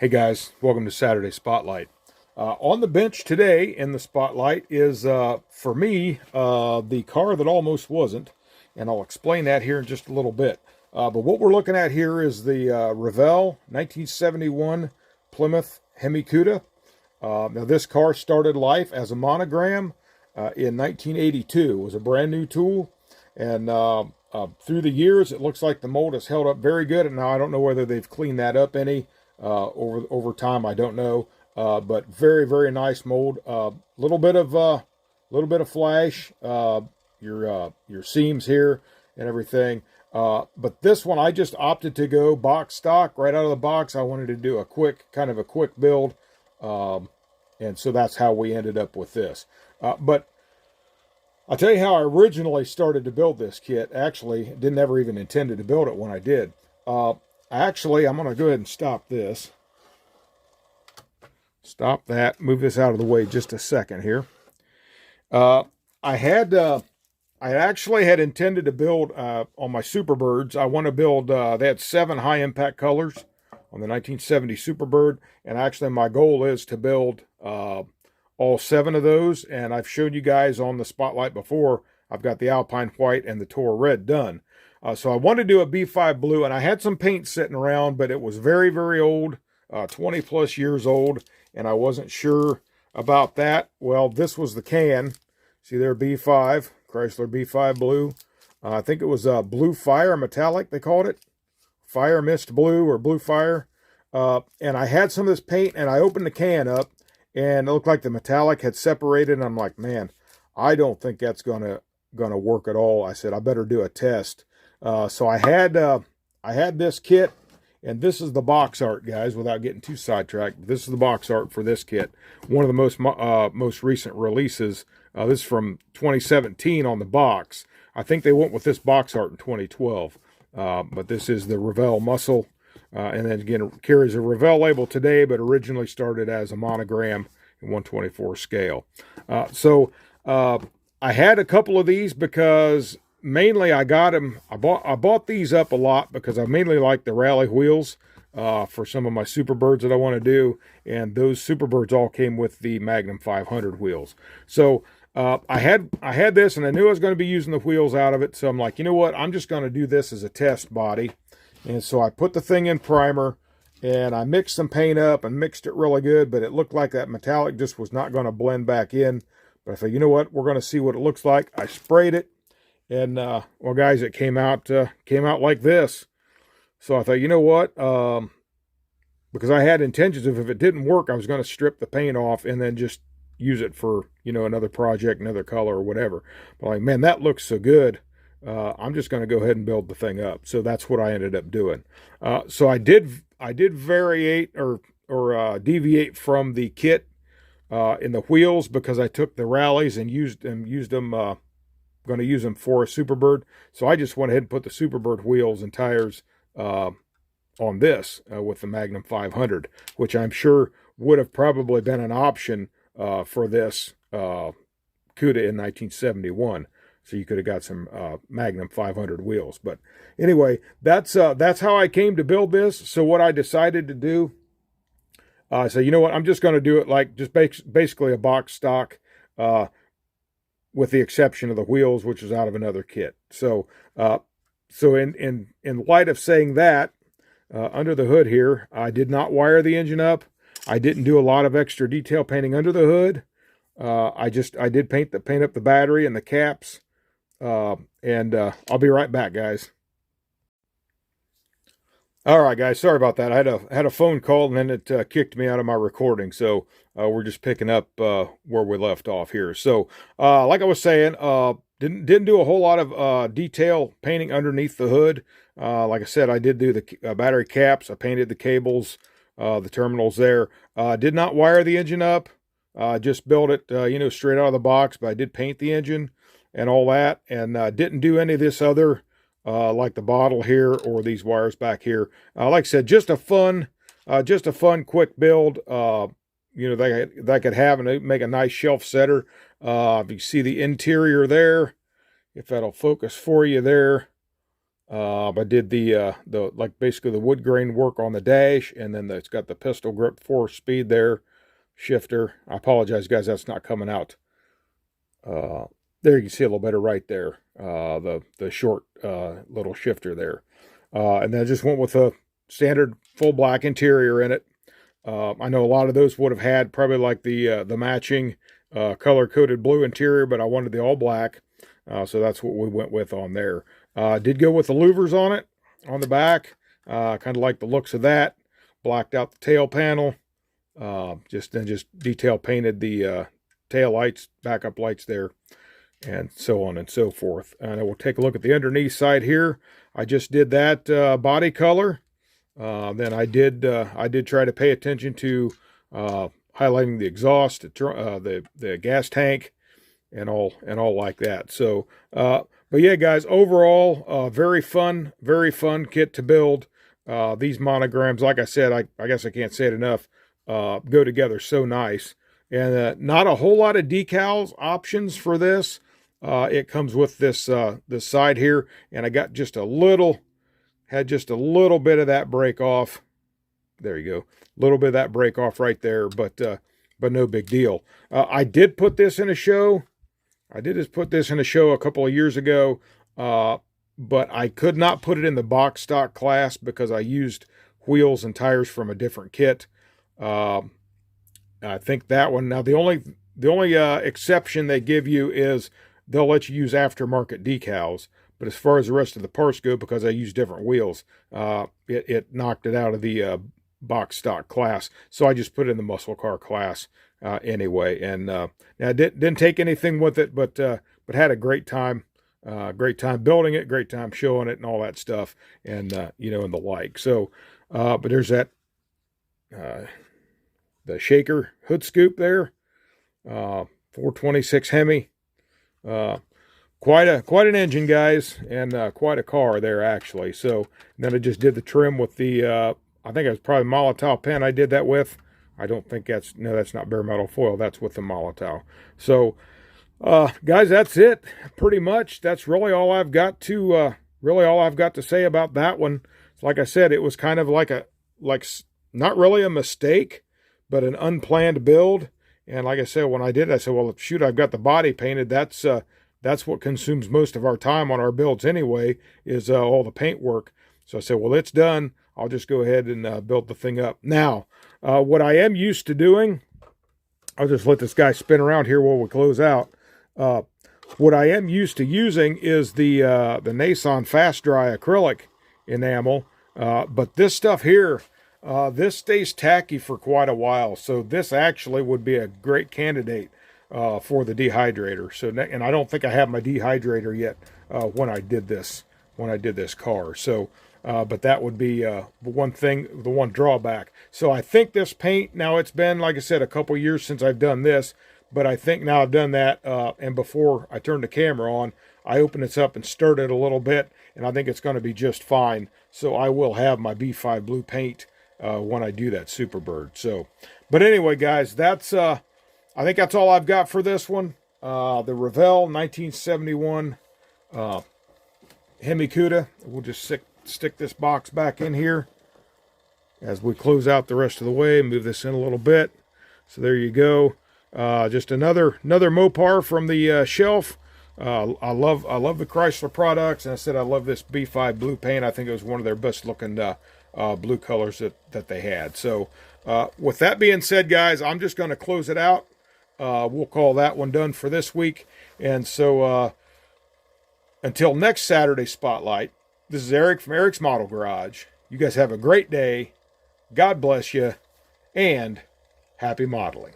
Hey guys, welcome to Saturday Spotlight. On the bench today in the spotlight is, for me, the car that almost wasn't, and I'll explain that here in just a little bit. But what we're looking at here is the Revell 1971 Plymouth Hemi Cuda. Now this car started life as a monogram in 1982. It was a brand new tool, and through the years, it looks like the mold has held up very good. And now I don't know whether they've cleaned that up any over time. I don't know, but very nice mold. Little bit of flash. Your seams here and everything. But this one I just opted to go box stock right out of the box. I wanted to do a quick build, and so that's how we ended up with this. But I'll tell you how I originally started to build this kit. Actually, didn't ever even intended to build it when I did. Actually, I'm going to go ahead and stop this. Stop that. Move this out of the way just a second here. I actually had intended to build on my Superbirds. I want to build, they had 7 high impact colors on the 1970 Superbird. And actually my goal is to build all 7 of those. And I've showed you guys on the spotlight before, I've got the Alpine White and the Toro Red done. So I wanted to do a B5 blue, and I had some paint sitting around, but it was very old, 20 plus years old, and I wasn't sure about that. Well, this was the can. See there, B5, Chrysler B5 blue. I think it was Blue Fire Metallic, they called it. Fire Mist Blue or Blue Fire. And I had some of this paint, and I opened the can up, and it looked like the metallic had separated, and I'm like, man, I don't think that's gonna work at all. I said, I better do a test. So I had this kit, and this is the box art, guys, without getting too sidetracked. This is the box art for this kit. One of the most recent releases. This is from 2017 on the box. I think they went with this box art in 2012. But this is the Revell Muscle. And then again, it carries a Revell label today, but originally started as a monogram in 1/24 scale. I had a couple of these because mainly I got them. I bought these up a lot because I mainly like the rally wheels for some of my Superbirds that I want to do, and those Superbirds all came with the Magnum 500 wheels. So I had this, and I knew I was going to be using the wheels out of it. So I'm like, you know what? I'm just going to do this as a test body. And so I put the thing in primer, and I mixed some paint up and mixed it really good, but it looked like that metallic just was not going to blend back in. But I thought, you know what? We're going to see what it looks like. I sprayed it. And, well, guys, it came out like this. So I thought, you know what? Because I had intentions of, if it didn't work, I was going to strip the paint off and then just use it for, another project, another color or whatever. But like, man, that looks so good. I'm just going to go ahead and build the thing up. So that's what I ended up doing. So I did variate or deviate from the kit in the wheels, because I took the rallies and used them, going to use them for a Superbird. So I just went ahead and put the Superbird wheels and tires on this with the Magnum 500, which I'm sure would have probably been an option for this Cuda in 1971. So you could have got some Magnum 500 wheels. But anyway, that's how I came to build this. So what I decided to do, so you know what, I'm just going to do it like just basically a box stock, with the exception of the wheels, which is out of another kit. So in light of saying that, under the hood here, I did not wire the engine up. I didn't do a lot of extra detail painting under the hood. I did paint up the battery and the caps. And I'll be right back, guys. All right, guys, sorry about that. I had a phone call, and then it kicked me out of my recording. So we're just picking up where we left off here. So like I was saying, didn't do a whole lot of detail painting underneath the hood. Like I said, I did do the battery caps. I painted the cables, the terminals there. Did not wire the engine up. Just built it, straight out of the box. But I did paint the engine and all that, and didn't do any of this other, like the bottle here or these wires back here. Like I said, just a fun quick build. That could have and make a nice shelf setter. If you see the interior there, if that'll focus for you there, I did the like basically the wood grain work on the dash, and then it's got the pistol grip 4-speed there, shifter. I apologize, guys, that's not coming out. There you can see a little better right there. The short little shifter there, and then I just went with a standard full black interior in it. I know a lot of those would have had probably like the matching color coded blue interior, but I wanted the all black, so that's what we went with on there. Did go with the louvers on it on the back. Kind of like the looks of that. Blacked out the tail panel. Just detail painted the tail lights, backup lights there, and so on and so forth. And we'll take a look at the underneath side here. I just did that body color. Then I did try to pay attention to highlighting the exhaust, the gas tank, and all like that. So, but yeah, guys, overall, very fun kit to build. These monograms, like I said, I guess I can't say it enough, go together so nice. And not a whole lot of decals options for this. It comes with this side here, and I got just a little bit of that break off. There you go, a little bit of that break off right there, but no big deal. I did put this in a show. I did just put this in a show a couple of years ago, but I could not put it in the box stock class because I used wheels and tires from a different kit. I think that one, now the only exception they give you is they'll let you use aftermarket decals. But as far as the rest of the parts go, because I use different wheels, it knocked it out of the box stock class. So I just put it in the muscle car class anyway. And now I didn't take anything with it, but had a great time. Great time building it, great time showing it, and all that stuff, and and the like. So, but there's that the shaker hood scoop there, 426 Hemi. Quite an engine, guys, and quite a car there, actually. So then I just did the trim with the, I think it was probably Molotov pen I did that with. I don't think that's not bare metal foil. That's with the Molotov. So, guys, that's it. Pretty much. That's really all I've got to say about that one. Like I said, it was kind of like not really a mistake, but an unplanned build. And like I said, when I did, I said, well, shoot, I've got the body painted. That's what consumes most of our time on our builds anyway, is all the paint work. So I said, well, it's done. I'll just go ahead and build the thing up. Now, what I am used to doing, I'll just let this guy spin around here while we close out. What I am used to using is the Nason Fast Dry acrylic enamel. But this stuff here, this stays tacky for quite a while. So this actually would be a great candidate for the dehydrator. So, and I don't think I have my dehydrator yet when I did this car. So, but that would be one thing, the one drawback. So I think this paint, now it's been, like I said, a couple years since I've done this, but I think now I've done that, and before I turned the camera on, I opened this up and stirred it a little bit, and I think it's going to be just fine. So I will have my B5 blue paint when I do that Superbird. So, but anyway, guys, that's I think that's all I've got for this one. The Revell 1971 Hemi Cuda. We'll just stick this box back in here as we close out the rest of the way. Move this in a little bit. So there you go. Just another Mopar from the shelf. I love the Chrysler products, and I said I love this B5 blue paint. I think it was one of their best looking blue colors that they had. So with that being said, guys, I'm just going to close it out. We'll call that one done for this week. And so until next Saturday Spotlight, this is Eric from Eric's Model Garage. You guys have a great day. God bless you, and happy modeling.